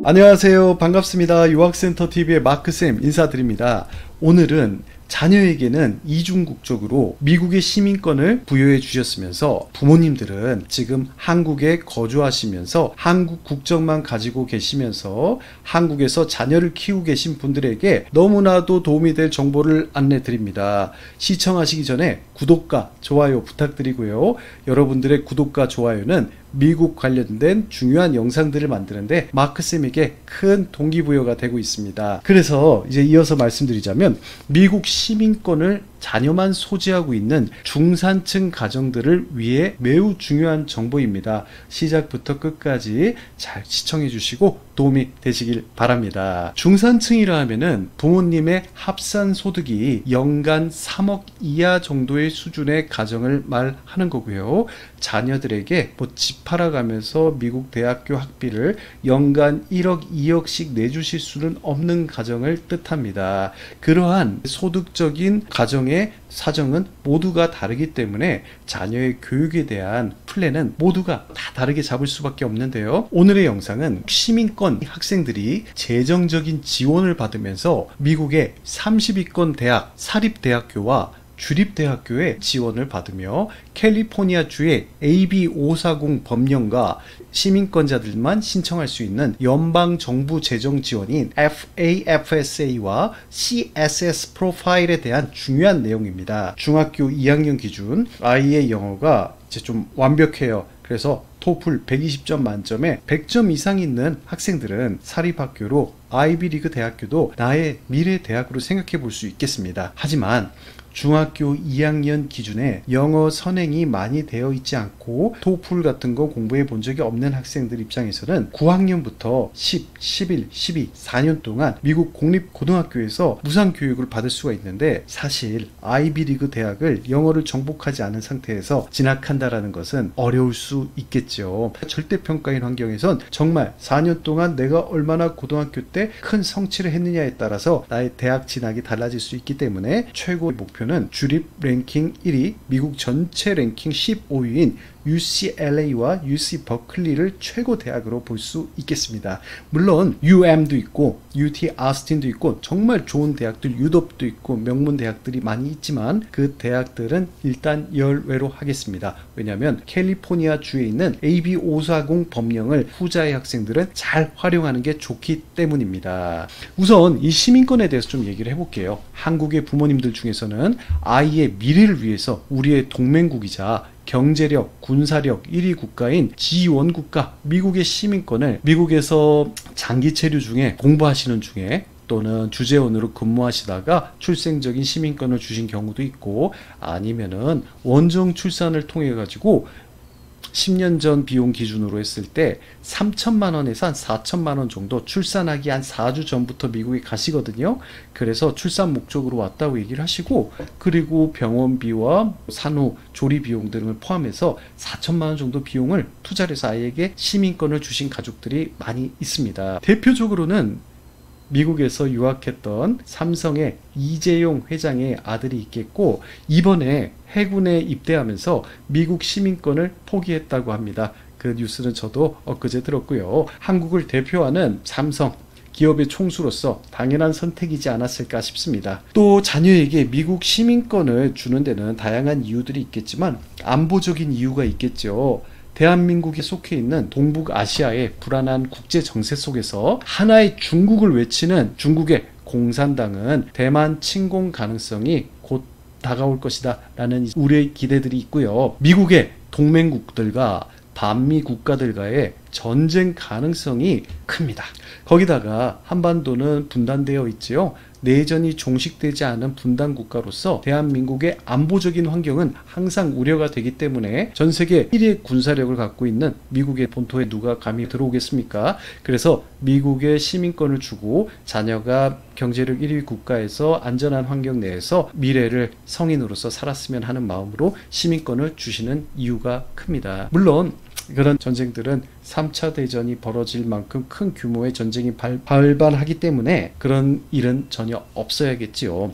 안녕하세요. 반갑습니다. 유학센터TV의 마크쌤 인사드립니다. 오늘은 자녀에게는 이중국적으로 미국의 시민권을 부여해 주셨으면서 부모님들은 지금 한국에 거주하시면서 한국 국적만 가지고 계시면서 한국에서 자녀를 키우고 계신 분들에게 너무나도 도움이 될 정보를 안내 드립니다. 시청하시기 전에 구독과 좋아요 부탁드리고요. 여러분들의 구독과 좋아요는 미국 관련된 중요한 영상들을 만드는데 마크쌤에게 큰 동기부여가 되고 있습니다. 그래서 이제 이어서 말씀드리자면 미국 시민권을 자녀만 소지하고 있는 중산층 가정들을 위해 매우 중요한 정보입니다. 시작부터 끝까지 잘 시청해 주시고 도움이 되시길 바랍니다. 중산층이라 하면은 부모님의 합산 소득이 연간 3억 이하 정도의 수준의 가정을 말하는 거고요. 자녀들에게 집 팔아가면서 미국 대학교 학비를 연간 1억 2억씩 내주실 수는 없는 가정을 뜻합니다. 그러한 소득적인 가정의 사정은 모두가 다르기 때문에 자녀의 교육에 대한 플랜은 모두가 다 다르게 잡을 수밖에 없는데요. 오늘의 영상은 시민권 학생들이 재정적인 지원을 받으면서 미국의 30위권 대학, 사립대학교와 주립대학교에 지원을 받으며 캘리포니아주의 AB540 법령과 시민권자들만 신청할 수 있는 연방정부 재정 지원인 FAFSA와 CSS 프로파일에 대한 중요한 내용입니다. 중학교 2학년 기준 아이의 영어가 이제 좀 완벽해요. 그래서 토플 120점 만점에 100점 이상 있는 학생들은 사립학교로 아이비리그 대학교도 나의 미래 대학으로 생각해 볼 수 있겠습니다. 하지만 중학교 2학년 기준에 영어 선행이 많이 되어 있지 않고 토플 같은 거 공부해 본 적이 없는 학생들 입장에서는 9학년부터 10, 11, 12, 4년 동안 미국 공립고등학교에서 무상교육을 받을 수가 있는데 사실 아이비리그 대학을 영어를 정복하지 않은 상태에서 진학한다라는 것은 어려울 수 있겠죠. 절대평가인 환경에선 정말 4년 동안 내가 얼마나 고등학교 때 큰 성취를 했느냐에 따라서 나의 대학 진학이 달라질 수 있기 때문에 최고의 목표는 주립 랭킹 1위, 미국 전체 랭킹 15위인 UCLA와 UC 버클리를 최고 대학으로 볼 수 있겠습니다. 물론 UM도 있고 UT 아스틴도 있고 정말 좋은 대학들, 유덥도 있고 명문 대학들이 많이 있지만 그 대학들은 일단 열외로 하겠습니다. 왜냐하면 캘리포니아 주에 있는 AB540 법령을 후자의 학생들은 잘 활용하는 게 좋기 때문입니다. 우선 이 시민권에 대해서 좀 얘기를 해볼게요. 한국의 부모님들 중에서는 아이의 미래를 위해서 우리의 동맹국이자 경제력, 군사력 1위 국가인 G1 국가 미국의 시민권을 미국에서 장기 체류 중에 공부하시는 중에 또는 주재원으로 근무하시다가 출생적인 시민권을 주신 경우도 있고 아니면은 원정 출산을 통해 가지고 10년 전 비용 기준으로 했을 때 3천만 원에서 한 4천만 원 정도 출산하기 한 4주 전부터 미국에 가시거든요. 그래서 출산 목적으로 왔다고 얘기를 하시고 그리고 병원비와 산후 조리 비용 등을 포함해서 4천만 원 정도 비용을 투자를 해서 아이에게 시민권을 주신 가족들이 많이 있습니다. 대표적으로는 미국에서 유학했던 삼성의 이재용 회장의 아들이 있겠고 이번에 해군에 입대하면서 미국 시민권을 포기했다고 합니다. 그 뉴스는 저도 엊그제 들었고요. 한국을 대표하는 삼성 기업의 총수로서 당연한 선택이지 않았을까 싶습니다. 또 자녀에게 미국 시민권을 주는 데는 다양한 이유들이 있겠지만 안보적인 이유가 있겠죠. 대한민국에 속해 있는 동북아시아의 불안한 국제 정세 속에서 하나의 중국을 외치는 중국의 공산당은 대만 침공 가능성이 곧 다가올 것이다 라는 우려의 기대들이 있고요. 미국의 동맹국들과 반미 국가들과의 전쟁 가능성이 큽니다. 거기다가 한반도는 분단되어 있지요. 내전이 종식되지 않은 분단 국가로서 대한민국의 안보적인 환경은 항상 우려가 되기 때문에 전 세계 1위의 군사력을 갖고 있는 미국의 본토에 누가 감히 들어오겠습니까? 그래서 미국의 시민권을 주고 자녀가 경제력 1위 국가에서 안전한 환경 내에서 미래를 성인으로서 살았으면 하는 마음으로 시민권을 주시는 이유가 큽니다. 물론 그런 전쟁들은 3차 대전이 벌어질 만큼 큰 규모의 전쟁이 발발하기 때문에 그런 일은 전혀 없어야겠지요.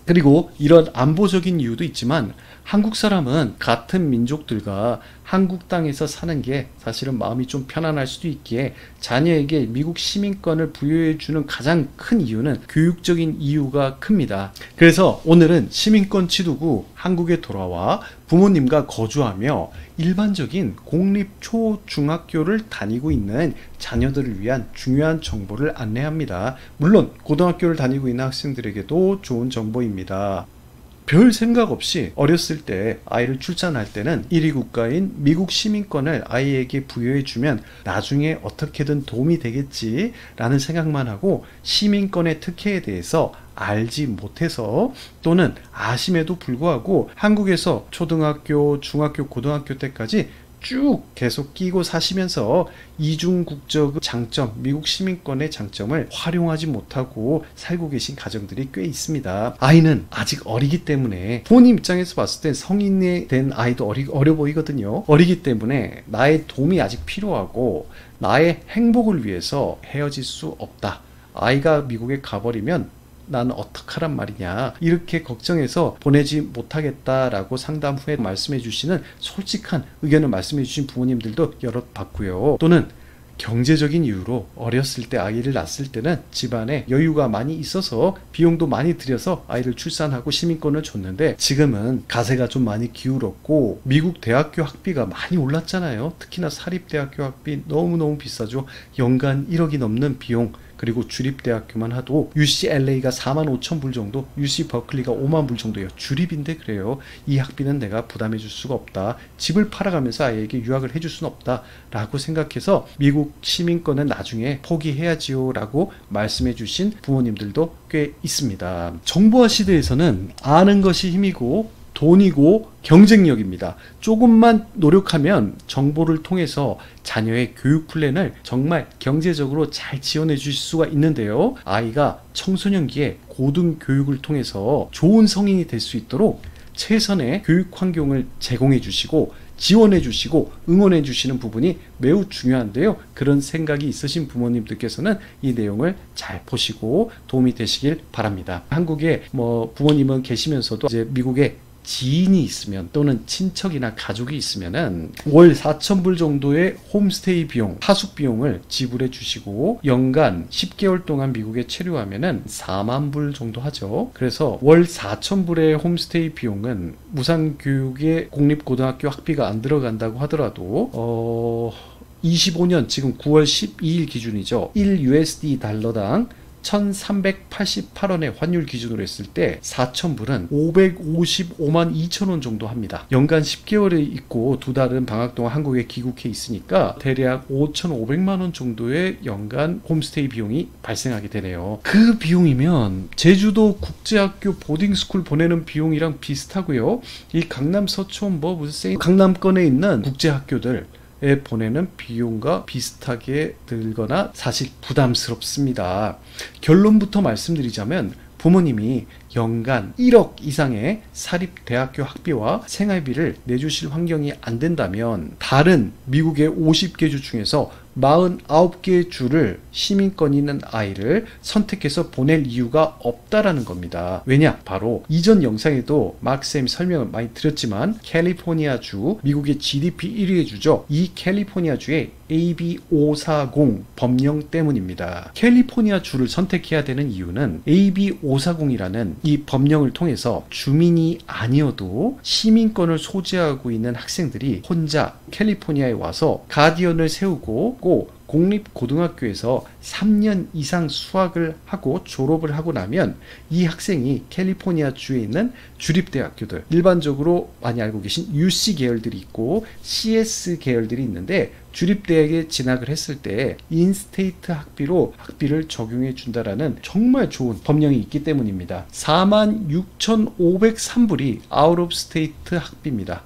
그리고 이런 안보적인 이유도 있지만 한국 사람은 같은 민족들과 한국 땅에서 사는 게 사실은 마음이 좀 편안할 수도 있기에 자녀에게 미국 시민권을 부여해주는 가장 큰 이유는 교육적인 이유가 큽니다. 그래서 오늘은 시민권 취득 후 한국에 돌아와 부모님과 거주하며 일반적인 공립 초, 중학교를 다니고 있는 자녀들을 위한 중요한 정보를 안내합니다. 물론 고등학교를 다니고 있는 학생들에게도 좋은 정보입니다. 별 생각 없이 어렸을 때 아이를 출산할 때는 1위 국가인 미국 시민권을 아이에게 부여해주면 나중에 어떻게든 도움이 되겠지 라는 생각만 하고 시민권의 특혜에 대해서 알지 못해서 또는 아심에도 불구하고 한국에서 초등학교, 중학교, 고등학교 때까지 쭉 계속 끼고 사시면서 이중 국적 장점, 미국 시민권의 장점을 활용하지 못하고 살고 계신 가정들이 꽤 있습니다. 아이는 아직 어리기 때문에 부모님 입장에서 봤을 때 성인이 된 아이도 어려 보이거든요. 어리기 때문에 나의 도움이 아직 필요하고 나의 행복을 위해서 헤어질 수 없다. 아이가 미국에 가버리면 나는 어떡하란 말이냐 이렇게 걱정해서 보내지 못하겠다라고 상담 후에 말씀해 주시는 솔직한 의견을 말씀해 주신 부모님들도 여럿 봤고요. 또는 경제적인 이유로 어렸을 때 아이를 낳았을 때는 집안에 여유가 많이 있어서 비용도 많이 들여서 아이를 출산하고 시민권을 줬는데 지금은 가세가 좀 많이 기울었고 미국 대학교 학비가 많이 올랐잖아요. 특히나 사립대학교 학비 너무너무 비싸죠. 연간 1억이 넘는 비용. 그리고 주립대학교만 하도 UCLA가 45,000불 정도, UC 버클리가 5만 불 정도예요. 주립인데 그래요. 이 학비는 내가 부담해 줄 수가 없다. 집을 팔아가면서 아이에게 유학을 해줄 수는 없다. 라고 생각해서 미국 시민권은 나중에 포기해야지요. 라고 말씀해 주신 부모님들도 꽤 있습니다. 정보화 시대에서는 아는 것이 힘이고 돈이고 경쟁력입니다. 조금만 노력하면 정보를 통해서 자녀의 교육 플랜을 정말 경제적으로 잘 지원해 주실 수가 있는데요. 아이가 청소년기에 고등교육을 통해서 좋은 성인이 될 수 있도록 최선의 교육 환경을 제공해 주시고 지원해 주시고 응원해 주시는 부분이 매우 중요한데요. 그런 생각이 있으신 부모님들께서는 이 내용을 잘 보시고 도움이 되시길 바랍니다. 한국에 부모님은 계시면서도 이제 미국에 지인이 있으면 또는 친척이나 가족이 있으면은 월 4,000불 정도의 홈스테이 비용, 하숙 비용을 지불해 주시고 연간 10개월 동안 미국에 체류하면은 4만 불 정도 하죠. 그래서 월 4,000불의 홈스테이 비용은 무상교육의 공립고등학교 학비가 안 들어간다고 하더라도 25년 지금 9월 12일 기준이죠. 1USD 달러당 1,388원의 환율 기준으로 했을 때 4,000불은 555만 2천원 정도 합니다. 연간 10개월에 있고 2달은 방학 동안 한국에 귀국해 있으니까 대략 5,500만원 정도의 연간 홈스테이 비용이 발생하게 되네요. 그 비용이면 제주도 국제학교 보딩스쿨 보내는 비용이랑 비슷하고요. 이 강남 서촌 무슨 강남권에 있는 국제학교들 보내는 비용과 비슷하게 들거나 사실 부담스럽습니다. 결론부터 말씀드리자면 부모님이 연간 1억 이상의 사립대학교 학비와 생활비를 내주실 환경이 안 된다면 다른 미국의 50개 주 중에서 49개 주를 시민권 있는 아이를 선택해서 보낼 이유가 없다라는 겁니다. 왜냐? 바로 이전 영상에도 마크쌤이 설명을 많이 드렸지만 캘리포니아주, 미국의 GDP 1위의 주죠. 이 캘리포니아주의 AB 540 법령 때문입니다. 캘리포니아 주를 선택해야 되는 이유는 AB 540이라는 이 법령을 통해서 주민이 아니어도 시민권을 소지하고 있는 학생들이 혼자 캘리포니아에 와서 가디언을 세우고 꼭 공립고등학교에서 3년 이상 수학을 하고 졸업을 하고 나면 이 학생이 캘리포니아 주에 있는 주립대학교들, 일반적으로 많이 알고 계신 UC 계열들이 있고 CS 계열들이 있는데 주립대학에 진학을 했을 때 인스테이트 학비로 학비를 적용해 준다라는 정말 좋은 법령이 있기 때문입니다. 46,503불이 아웃 오브 스테이트 학비입니다.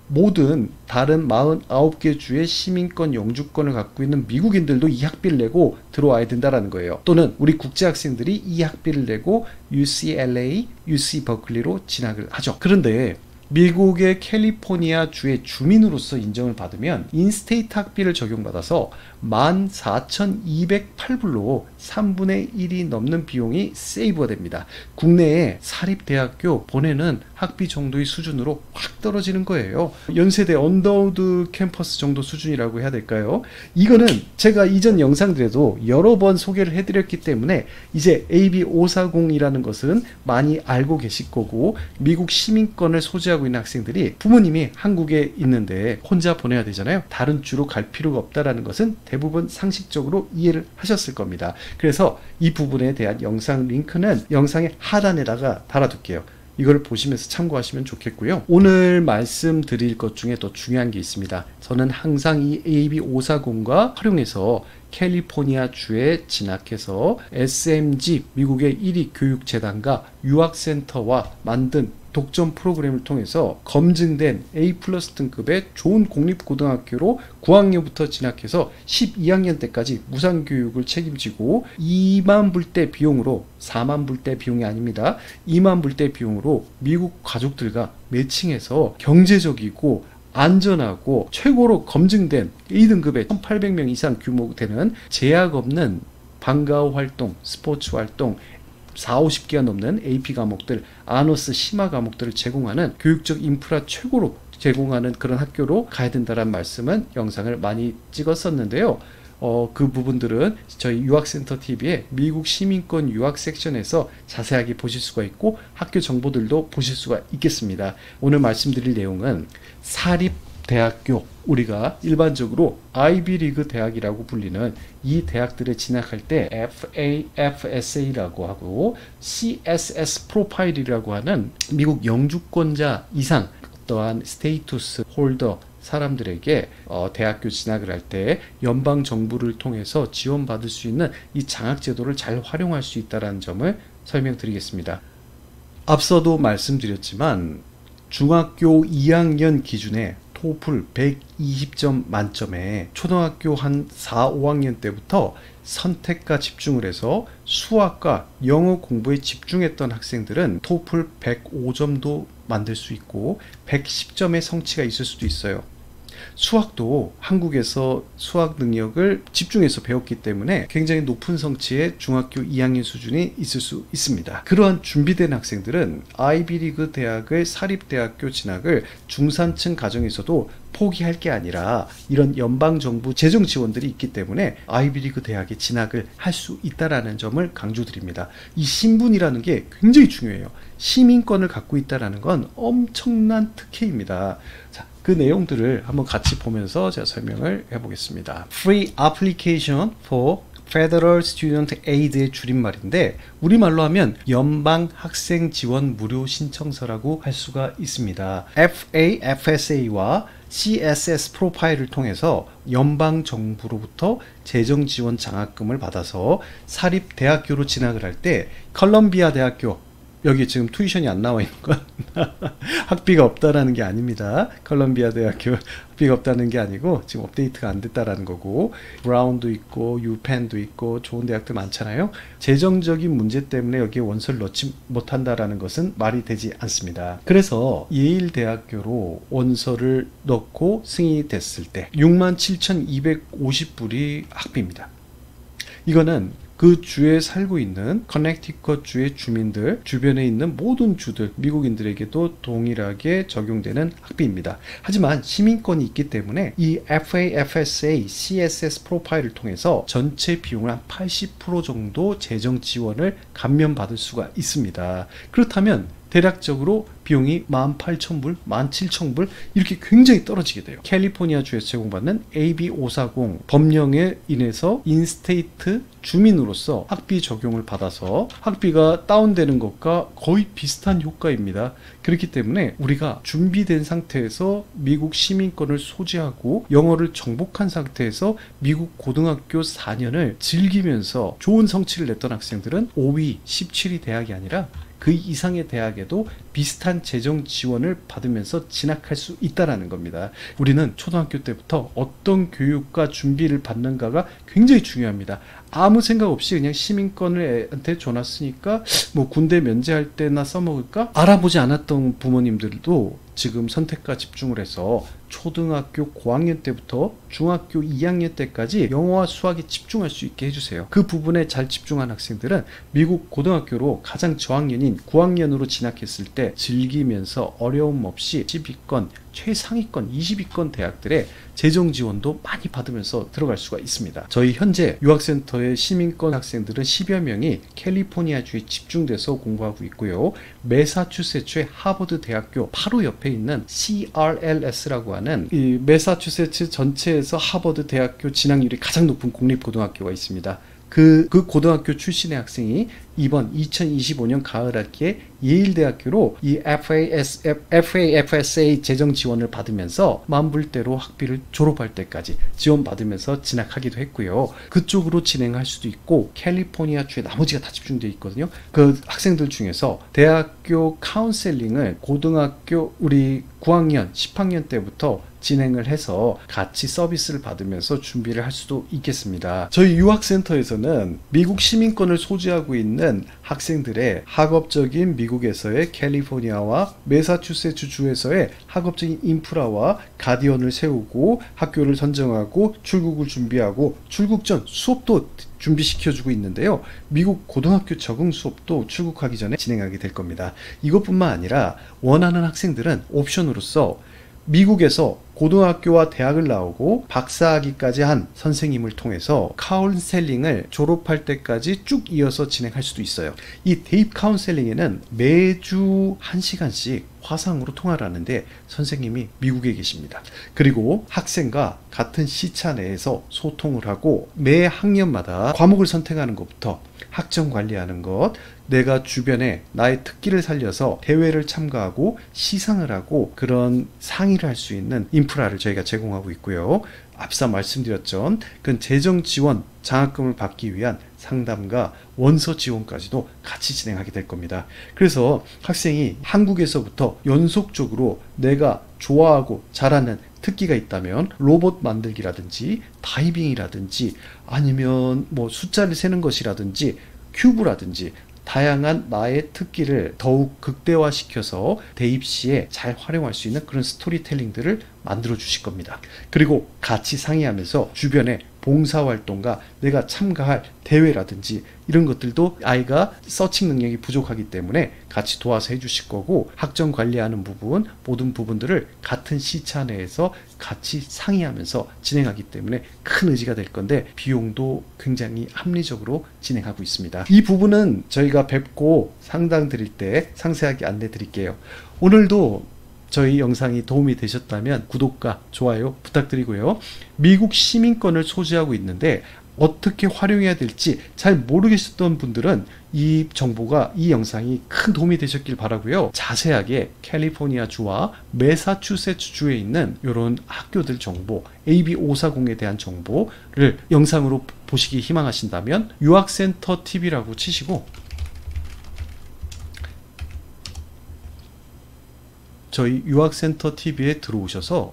모든 다른 49개 주의 시민권 영주권을 갖고 있는 미국인들도 이 학비를 내고 들어와야 된다는 거예요. 또는 우리 국제학생들이 이 학비를 내고 UCLA, UC 버클리로 진학을 하죠. 그런데 미국의 캘리포니아 주의 주민으로서 인정을 받으면 인스테이트 학비를 적용받아서 14,208불로 3분의 1이 넘는 비용이 세이브가 됩니다. 국내에 사립대학교 보내는 학비 정도의 수준으로 확 떨어지는 거예요. 연세대 언더우드 캠퍼스 정도 수준이라고 해야 될까요? 이거는 제가 이전 영상들에도 여러 번 소개를 해드렸기 때문에 이제 AB540이라는 것은 많이 알고 계실 거고, 미국 시민권을 소지하고 있는 학생들이 부모님이 한국에 있는데 혼자 보내야 되잖아요. 다른 주로 갈 필요가 없다라는 것은 대부분 상식적으로 이해를 하셨을 겁니다. 그래서 이 부분에 대한 영상 링크는 영상의 하단에다가 달아둘게요. 이걸 보시면서 참고하시면 좋겠고요. 오늘 말씀드릴 것 중에 더 중요한 게 있습니다. 저는 항상 이 AB540과 활용해서 캘리포니아 주에 진학해서 SMG 미국의 1위 교육재단과 유학센터와 만든 독점 프로그램을 통해서 검증된 A+ 등급의 좋은 공립고등학교로 9학년부터 진학해서 12학년 때까지 무상교육을 책임지고 2만 불대 비용으로, 4만 불대 비용이 아닙니다. 2만 불대 비용으로 미국 가족들과 매칭해서 경제적이고 안전하고 최고로 검증된 A등급의 1,800명 이상 규모 되는 제약 없는 방과후 활동, 스포츠 활동, 40-50개가 넘는 AP 과목들, 아너스 심화 과목들을 제공하는 교육적 인프라 최고로 제공하는 그런 학교로 가야 된다는 말씀은 영상을 많이 찍었었는데요. 그 부분들은 저희 유학센터 TV의 미국 시민권 유학 섹션에서 자세하게 보실 수가 있고 학교 정보들도 보실 수가 있겠습니다. 오늘 말씀드릴 내용은 사립대학교, 우리가 일반적으로 아이비리그 대학이라고 불리는 이 대학들에 진학할 때 FAFSA라고 하고 CSS 프로파일이라고 하는 미국 영주권자 이상 어떠한 스테이투스 홀더 사람들에게 대학교 진학을 할 때 연방 정부를 통해서 지원받을 수 있는 이 장학제도를 잘 활용할 수 있다는 점을 설명드리겠습니다. 앞서도 말씀드렸지만 중학교 2학년 기준에 토플 120점 만점에 초등학교 한 4, 5학년 때부터 선택과 집중을 해서 수학과 영어 공부에 집중했던 학생들은 토플 105점도 만들 수 있고 110점의 성취가 있을 수도 있어요. 수학도 한국에서 수학 능력을 집중해서 배웠기 때문에 굉장히 높은 성취의 중학교 2학년 수준이 있을 수 있습니다. 그러한 준비된 학생들은 아이비리그 대학의 사립대학교 진학을 중산층 가정에서도 포기할 게 아니라 이런 연방정부 재정 지원들이 있기 때문에 아이비리그 대학에 진학을 할 수 있다는 점을 강조드립니다. 이 신분이라는 게 굉장히 중요해요. 시민권을 갖고 있다는 건 엄청난 특혜입니다. 자, 그 내용들을 한번 같이 보면서 제가 설명을 해보겠습니다. Free Application for Federal Student Aid의 줄임말인데 우리말로 하면 연방 학생 지원 무료 신청서라고 할 수가 있습니다. FAFSA와 CSS 프로파일을 통해서 연방 정부로부터 재정 지원 장학금을 받아서 사립 대학교로 진학을 할 때 컬럼비아 대학교, 여기 지금 투이션이 안 나와 있는 건 학비가 없다라는 게 아닙니다. 컬럼비아 대학교 학비가 없다는 게 아니고 지금 업데이트가 안 됐다라는 거고, 브라운도 있고 유펜도 있고 좋은 대학들 많잖아요. 재정적인 문제 때문에 여기에 원서를 넣지 못한다라는 것은 말이 되지 않습니다. 그래서 예일 대학교로 원서를 넣고 승인이 됐을 때 67,250불이 학비입니다. 이거는 그 주에 살고 있는 커넥티컷 주의 주민들, 주변에 있는 모든 주들, 미국인들에게도 동일하게 적용되는 학비입니다. 하지만 시민권이 있기 때문에 이 FAFSA, CSS 프로파일을 통해서 전체 비용을 한 80% 정도 재정 지원을 감면받을 수가 있습니다. 그렇다면 대략적으로 비용이 18,000불, 17,000불 이렇게 굉장히 떨어지게 돼요. 캘리포니아 주에서 제공받는 AB540 법령에 인해서 인스테이트 주민으로서 학비 적용을 받아서 학비가 다운되는 것과 거의 비슷한 효과입니다. 그렇기 때문에 우리가 준비된 상태에서 미국 시민권을 소지하고 영어를 정복한 상태에서 미국 고등학교 4년을 즐기면서 좋은 성취를 냈던 학생들은 5위, 17위 대학이 아니라 그 이상의 대학에도 비슷한 재정 지원을 받으면서 진학할 수 있다라는 겁니다. 우리는 초등학교 때부터 어떤 교육과 준비를 받는가가 굉장히 중요합니다. 아무 생각 없이 그냥 시민권을 애한테 줘놨으니까 뭐 군대 면제할 때나 써먹을까? 알아보지 않았던 부모님들도 지금 선택과 집중을 해서 초등학교 고학년 때부터 중학교 2학년 때까지 영어와 수학에 집중할 수 있게 해주세요. 그 부분에 잘 집중한 학생들은 미국 고등학교로 가장 저학년인 9학년으로 진학했을 때 즐기면서 어려움 없이 10위권, 최상위권 20위권 대학들의 재정 지원도 많이 받으면서 들어갈 수가 있습니다. 저희 현재 유학센터의 시민권 학생들은 10여 명이 캘리포니아주에 집중돼서 공부하고 있고요. 매사추세츠의 하버드 대학교 바로 옆에 있는 CRLS라고 하는 이 매사추세츠 전체에서 하버드 대학교 진학률이 가장 높은 공립고등학교가 있습니다. 그 고등학교 출신의 학생이 이번 2025년 가을 학기에 예일대학교로 이 FAFSA 재정 지원을 받으면서 만불대로 학비를 졸업할 때까지 지원받으면서 진학하기도 했고요. 그쪽으로 진행할 수도 있고 캘리포니아주에 나머지가 다 집중되어 있거든요. 그 학생들 중에서 대학교 카운셀링을 고등학교 우리 9학년, 10학년 때부터 진행을 해서 같이 서비스를 받으면서 준비를 할 수도 있겠습니다. 저희 유학센터에서는 미국 시민권을 소지하고 있는 학생들의 학업적인 미국에서의 캘리포니아와 매사추세츠 주에서의 학업적인 인프라와 가디언을 세우고 학교를 선정하고 출국을 준비하고 출국 전 수업도 준비시켜주고 있는데요. 미국 고등학교 적응 수업도 출국하기 전에 진행하게 될 겁니다. 이것뿐만 아니라 원하는 학생들은 옵션으로서 미국에서 고등학교와 대학을 나오고 박사학위까지 한 선생님을 통해서 카운셀링을 졸업할 때까지 쭉 이어서 진행할 수도 있어요. 이 대입 카운셀링에는 매주 1시간씩 화상으로 통화를 하는데 선생님이 미국에 계십니다. 그리고 학생과 같은 시차 내에서 소통을 하고 매 학년마다 과목을 선택하는 것부터 학점 관리하는 것, 내가 주변에 나의 특기를 살려서 대회를 참가하고 시상을 하고 그런 상의를 할 수 있는 인프라를 저희가 제공하고 있고요. 앞서 말씀드렸던 그 재정 지원 장학금을 받기 위한 상담과 원서 지원까지도 같이 진행하게 될 겁니다. 그래서 학생이 한국에서부터 연속적으로 내가 좋아하고 잘하는 특기가 있다면 로봇 만들기라든지 다이빙이라든지 아니면 뭐 숫자를 세는 것이라든지 큐브라든지 다양한 나의 특기를 더욱 극대화시켜서 대입 시에 잘 활용할 수 있는 그런 스토리텔링들을 만들어 주실 겁니다. 그리고 같이 상의하면서 주변에 봉사활동과 내가 참가할 대회라든지 이런 것들도 아이가 서칭 능력이 부족하기 때문에 같이 도와서 해주실 거고 학점 관리하는 부분 모든 부분들을 같은 시차 내에서 같이 상의하면서 진행하기 때문에 큰 의지가 될 건데 비용도 굉장히 합리적으로 진행하고 있습니다. 이 부분은 저희가 뵙고 상담 드릴 때 상세하게 안내 드릴게요. 오늘도 저희 영상이 도움이 되셨다면 구독과 좋아요 부탁드리고요. 미국 시민권을 소지하고 있는데 어떻게 활용해야 될지 잘 모르겠었던 분들은 이 정보가 이 영상이 큰 도움이 되셨길 바라고요. 자세하게 캘리포니아 주와 매사추세츠 주에 있는 이런 학교들 정보 AB540에 대한 정보를 영상으로 보시기 희망하신다면 유학센터 TV라고 치시고 저희 유학센터 TV에 들어오셔서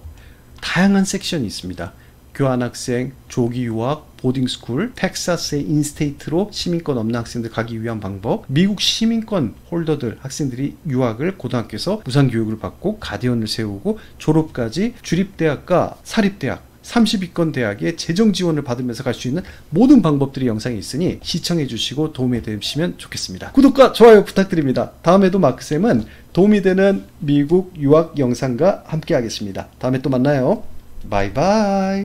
다양한 섹션이 있습니다. 교환학생, 조기 유학, 보딩스쿨, 텍사스의 인스테이트로 시민권 없는 학생들 가기 위한 방법, 미국 시민권 홀더들 학생들이 유학을 고등학교에서 무상교육을 받고 가디언을 세우고 졸업까지 주립대학과 사립대학 30위권 대학의 재정 지원을 받으면서 갈 수 있는 모든 방법들이 영상에 있으니 시청해 주시고 도움이 되시면 좋겠습니다. 구독과 좋아요 부탁드립니다. 다음에도 마크쌤은 도움이 되는 미국 유학 영상과 함께 하겠습니다. 다음에 또 만나요. 바이바이.